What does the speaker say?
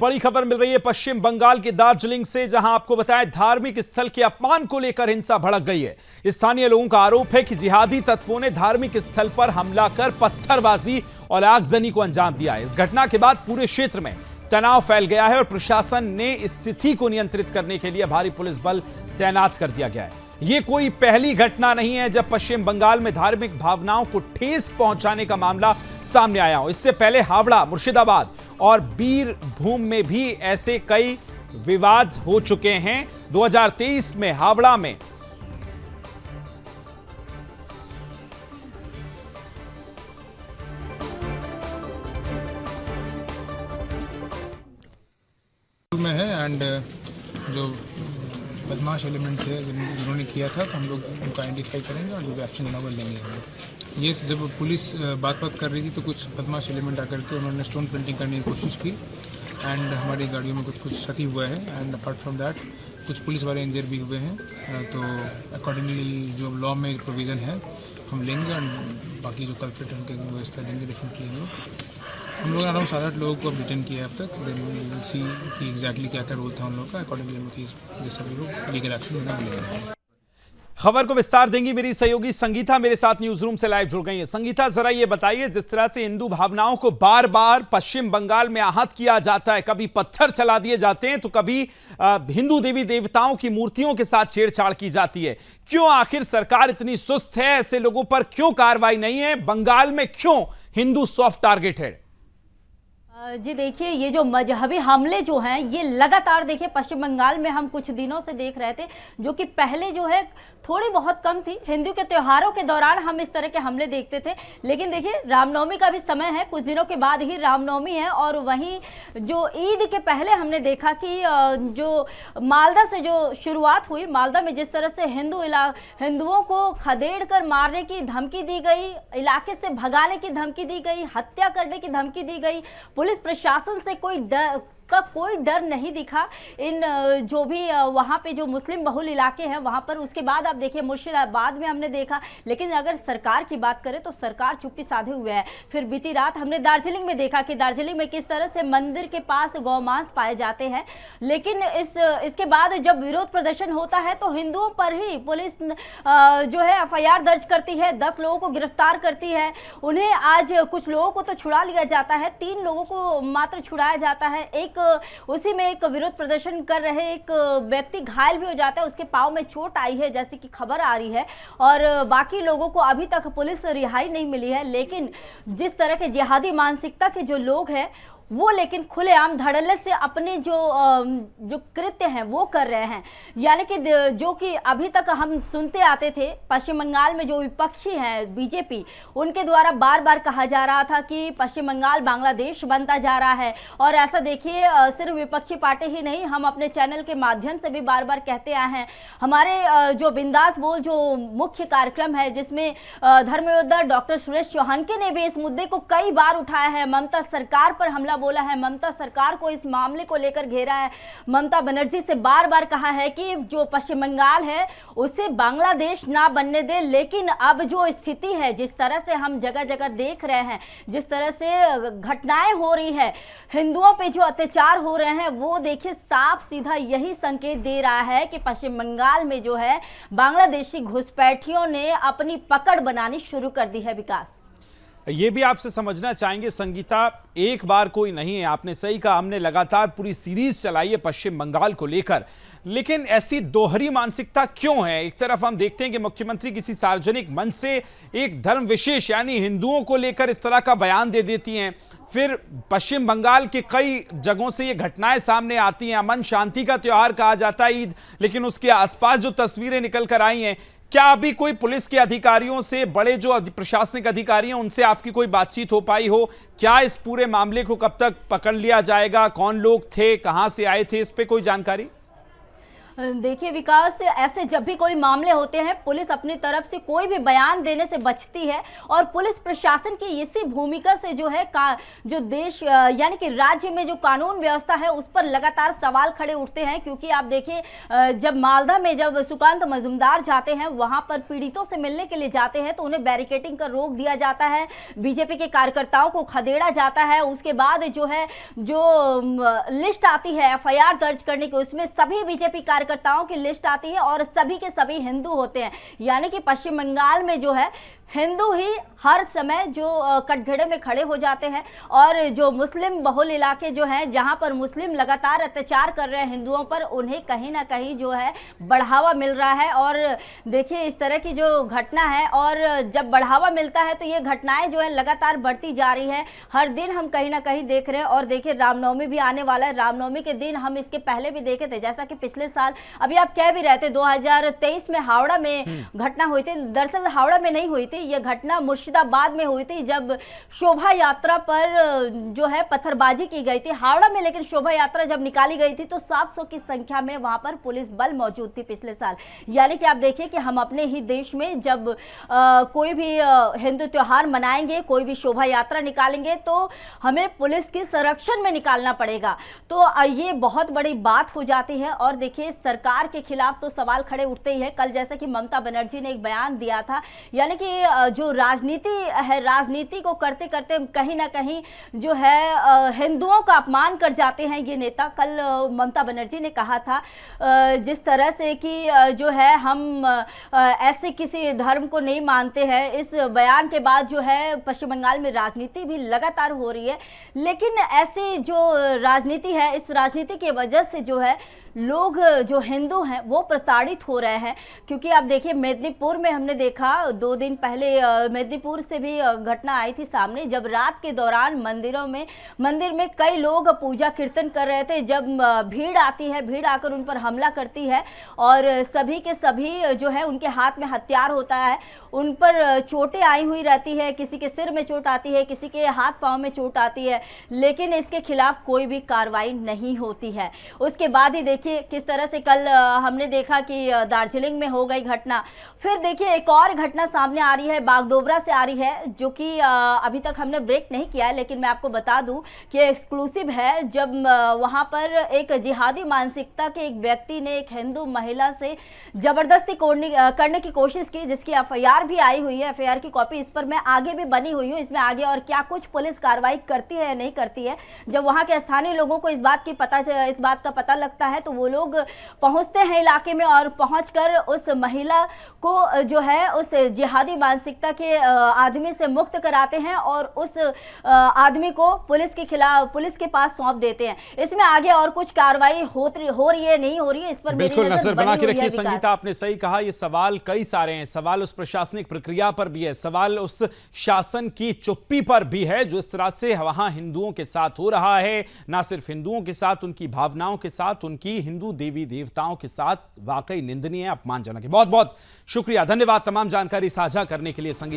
बड़ी खबर मिल रही है पश्चिम बंगाल के दार्जिलिंग से, जहां आपको बताएं धार्मिक स्थल के अपमान को लेकर हिंसा भड़क गई है। स्थानीय लोगों का आरोप है कि जिहादी तत्वों ने धार्मिक स्थल पर हमला कर पत्थरबाजी और आगजनी को अंजाम दिया है। इस घटना के बाद पूरे क्षेत्र में तनाव फैल गया है और प्रशासन ने स्थिति को नियंत्रित करने के लिए भारी पुलिस बल तैनात कर दिया गया है। यह कोई पहली घटना नहीं है जब पश्चिम बंगाल में धार्मिक भावनाओं को ठेस पहुंचाने का मामला सामने आया हो। इससे पहले हावड़ा, मुर्शिदाबाद और बीरभूम में भी ऐसे कई विवाद हो चुके हैं। 2023 में हावड़ा में है एंड जो बदमाश एलिमेंट थे जिन्होंने किया था, तो हम लोग उनको आइडेंटिफाई करेंगे और जो भी एक्शन लेना वो लेंगे। ये जब पुलिस बात कर रही थी तो कुछ बदमाश एलिमेंट आकर के उन्होंने स्टोन पेंटिंग करने की कोशिश की एंड हमारी गाड़ियों में कुछ क्षति हुआ है एंड अपार्ट फ्रॉम दैट कुछ पुलिस वाले इंजर भी हुए हैं। तो अकॉर्डिंगली जो लॉ में प्रोविज़न है हम लेंगे एंड बाकी जो कल्प्रिट उनके व्यवस्था देंगे डेफिनेटली लेंगे। हम लोगों ने अराउंड 7-8 लोगों को अब डिटेन किया है अब तक। देन सी कि एग्जैक्टली क्या क्या रोल था उन लोगों का, अकॉर्डिंगली उनकी सभी लोग लीगल एक्शन लेंगे। खबर को विस्तार देंगी मेरी सहयोगी संगीता, मेरे साथ न्यूज रूम से लाइव जुड़ गई है। संगीता, जरा ये बताइए, जिस तरह से हिंदू भावनाओं को बार बार पश्चिम बंगाल में आहत किया जाता है, कभी पत्थर चला दिए जाते हैं तो कभी हिंदू देवी देवताओं की मूर्तियों के साथ छेड़छाड़ की जाती है, क्यों आखिर सरकार इतनी सुस्त है? ऐसे लोगों पर क्यों कार्रवाई नहीं है? बंगाल में क्यों हिंदू सॉफ्ट टारगेटेड? जी देखिए, ये जो मजहबी हमले जो हैं ये लगातार देखिए पश्चिम बंगाल में हम कुछ दिनों से देख रहे थे, जो कि पहले जो है थोड़ी बहुत कम थी। हिंदू के त्योहारों के दौरान हम इस तरह के हमले देखते थे, लेकिन देखिए रामनवमी का भी समय है, कुछ दिनों के बाद ही रामनवमी है और वहीं जो ईद के पहले हमने देखा कि जो मालदा से जो शुरुआत हुई, मालदा में जिस तरह से हिंदुओं को खदेड़ कर मारने की धमकी दी गई, इलाके से भगाने की धमकी दी गई, हत्या करने की धमकी दी गई, पुलिस प्रशासन से कोई डर नहीं दिखा इन जो भी वहाँ पे जो मुस्लिम बहुल इलाके हैं वहाँ पर। उसके बाद आप देखिए मुर्शिदाबाद में हमने देखा, लेकिन अगर सरकार की बात करें तो सरकार चुप्पी साधे हुए है। फिर बीती रात हमने दार्जिलिंग में देखा कि दार्जिलिंग में किस तरह से मंदिर के पास गौमांस पाए जाते हैं, लेकिन इसके बाद जब विरोध प्रदर्शन होता है तो हिंदुओं पर ही पुलिस जो है FIR दर्ज करती है, 10 लोगों को गिरफ्तार करती है। उन्हें आज कुछ लोगों को तो छुड़ा लिया जाता है, 3 लोगों को मात्र छुड़ाया जाता है। उसी में एक विरोध प्रदर्शन कर रहे एक व्यक्ति घायल भी हो जाता है, उसके पांव में चोट आई है जैसी कि खबर आ रही है, और बाकी लोगों को अभी तक पुलिस रिहाई नहीं मिली है। लेकिन जिस तरह के जिहादी मानसिकता के जो लोग हैं वो लेकिन खुलेआम धड़ल्ले से अपने जो कृत्य हैं वो कर रहे हैं, यानी कि जो कि अभी तक हम सुनते आते थे पश्चिम बंगाल में जो विपक्षी हैं बीजेपी, उनके द्वारा बार बार कहा जा रहा था कि पश्चिम बंगाल बांग्लादेश बनता जा रहा है। और ऐसा देखिए सिर्फ विपक्षी पार्टी ही नहीं, हम अपने चैनल के माध्यम से भी बार बार कहते आए हैं। हमारे जो बिंदास बोल जो मुख्य कार्यक्रम है जिसमें धर्मयोद्धा डॉक्टर सुरेश चौहानके ने भी इस मुद्दे को कई बार उठाया है, ममता सरकार पर हमला बोला है, ममता सरकार को इस मामले को लेकर घेरा है। ममता बनर्जी से बार बार कहा है कि जो पश्चिम बंगाल है उसे बांग्लादेश ना बनने दे। लेकिन अब जो स्थिति है, जिस तरह से हम जगह जगह देख रहे हैं, जिस तरह से घटनाएं हो रही है, हिंदुओं पे जो अत्याचार हो रहे हैं, वो देखिए साफ सीधा यही संकेत दे रहा है कि पश्चिम बंगाल में जो है बांग्लादेशी घुसपैठियों ने अपनी पकड़ बनानी शुरू कर दी है। विकास, ये भी आपसे समझना चाहेंगे संगीता, एक बार कोई नहीं है, आपने सही कहा, हमने लगातार पूरी सीरीज चलाई है पश्चिम बंगाल को लेकर, लेकिन ऐसी दोहरी मानसिकता क्यों है? एक तरफ हम देखते हैं कि मुख्यमंत्री किसी सार्वजनिक मंच से एक धर्म विशेष यानी हिंदुओं को लेकर इस तरह का बयान दे देती हैं, फिर पश्चिम बंगाल के कई जगहों से ये घटनाएं सामने आती हैं। अमन शांति का त्योहार कहा जाता है ईद, लेकिन उसके आसपास जो तस्वीरें निकल कर आई हैं, क्या अभी कोई पुलिस के अधिकारियों से, बड़े जो प्रशासनिक अधिकारी हैं, उनसे आपकी कोई बातचीत हो पाई हो? क्या इस पूरे मामले को कब तक पकड़ लिया जाएगा? कौन लोग थे, कहां से आए थे, इस पे कोई जानकारी? देखिए विकास, ऐसे जब भी कोई मामले होते हैं पुलिस अपनी तरफ से कोई भी बयान देने से बचती है, और पुलिस प्रशासन की इसी भूमिका से जो है जो देश यानी कि राज्य में जो कानून व्यवस्था है उस पर लगातार सवाल खड़े उठते हैं। क्योंकि आप देखिए, जब मालदा में जब सुकांत मजूमदार जाते हैं, वहां पर पीड़ितों से मिलने के लिए जाते हैं तो उन्हें बैरिकेडिंग कर रोक दिया जाता है, बीजेपी के कार्यकर्ताओं को खदेड़ा जाता है। उसके बाद जो है जो लिस्ट आती है एफआईआर दर्ज करने की, उसमें सभी बीजेपी कार्यकर्ताओं की लिस्ट आती है और सभी के सभी हिंदू होते हैं। यानी कि पश्चिम बंगाल में जो है हिंदू ही हर समय जो कटघरे में खड़े हो जाते हैं, और जो मुस्लिम बहुल इलाके जो हैं जहां पर मुस्लिम लगातार अत्याचार कर रहे हैं हिंदुओं पर, उन्हें कहीं ना कहीं जो है बढ़ावा मिल रहा है। और देखिए इस तरह की जो घटना है, और जब बढ़ावा मिलता है तो ये घटनाएं जो है लगातार बढ़ती जा रही है, हर दिन हम कहीं ना कहीं देख रहे हैं। और देखिए रामनवमी भी आने वाला है, रामनवमी के दिन हम इसके पहले भी देखे थे, जैसा कि पिछले साल अभी आप कह भी रहे थे 2023 में हावड़ा में घटना हुई थी। दरअसल हावड़ा में नहीं हुई थी, यह घटना मुर्शिदाबाद में हुई थी, जब शोभा यात्रा पर जो है पत्थरबाजी की गई थी हावड़ा में। लेकिन शोभा यात्रा जब निकाली गई थी तो 700 की संख्या में वहां पर पुलिस बल मौजूद थी पिछले साल। यानी कि आप देखिए कि हम अपने ही देश में जब कोई भी हिंदू त्योहार मनाएंगे, कोई भी शोभा यात्रा निकालेंगे, तो हमें पुलिस के संरक्षण में निकालना पड़ेगा। तो ये बहुत बड़ी बात हो जाती है। और देखिए सरकार के खिलाफ तो सवाल खड़े उठते ही है। कल जैसे कि ममता बनर्जी ने एक बयान दिया था, यानी कि जो राजनीति है, राजनीति को करते करते कहीं ना कहीं जो है हिंदुओं का अपमान कर जाते हैं ये नेता। कल ममता बनर्जी ने कहा था जिस तरह से कि जो है हम ऐसे किसी धर्म को नहीं मानते हैं। इस बयान के बाद जो है पश्चिम बंगाल में राजनीति भी लगातार हो रही है, लेकिन ऐसी जो राजनीति है, इस राजनीति की वजह से जो है लोग जो हिंदू हैं वो प्रताड़ित हो रहे हैं। क्योंकि आप देखिए मेदिनीपुर में हमने देखा 2 दिन पहले, मेदिनीपुर से भी घटना आई थी सामने, जब रात के दौरान मंदिर में कई लोग पूजा कीर्तन कर रहे थे। जब भीड़ आती है, भीड़ आकर उन पर हमला करती है और सभी के सभी जो है उनके हाथ में हथियार होता है, उन पर चोटें आई हुई रहती है, किसी के सिर में चोट आती है, किसी के हाथ पांव में चोट आती है, लेकिन इसके खिलाफ कोई भी कार्रवाई नहीं होती है। उसके बाद ही देखिए किस तरह से कल हमने देखा कि दार्जिलिंग में हो गई घटना। फिर देखिए एक और घटना सामने आ रही है, बागडोगरा से आ रही है, जो कि अभी तक हमने ब्रेक नहीं किया है, लेकिन मैं आपको बता दूं कि एक्सक्लूसिव है। जब वहां पर एक जिहादी मानसिकता के एक व्यक्ति ने एक हिंदू महिला से जबरदस्ती करने की कोशिश की, जिसकी एफआईआर भी आई हुई है। एफआईआर की कॉपी इस पर मैं आगे भी बनी हुई हूँ, इसमें आगे और क्या कुछ पुलिस कार्रवाई करती है या नहीं करती है। जब वहां के स्थानीय लोगों को इस बात का पता लगता है तो वो लोग पहुंचते हैं इलाके में, और पहुंचकर उस महिला को जो है उस जिहादी मानसिकता के आदमी से मुक्त कराते हैं और उस आदमी को पुलिस के पास सौंप देते हैं। इसमें आगे और कुछ कार्रवाई हो रही है नहीं हो रही है, इस पर बिल्कुल नजर बना के रखिए। संगीता, आपने सही कहा, ये सवाल कई सारे हैं। सवाल उस प्रशासनिक प्रक्रिया पर भी है, सवाल उस शासन की चुप्पी पर भी है जो इस तरह से वहां हिंदुओं के साथ हो रहा है। ना सिर्फ हिंदुओं के साथ, उनकी भावनाओं के साथ, उनकी हिंदू देवी देवताओं के साथ वाकई निंदनीय है, अपमानजनक है। बहुत बहुत शुक्रिया, धन्यवाद तमाम जानकारी साझा करने के लिए संगीता।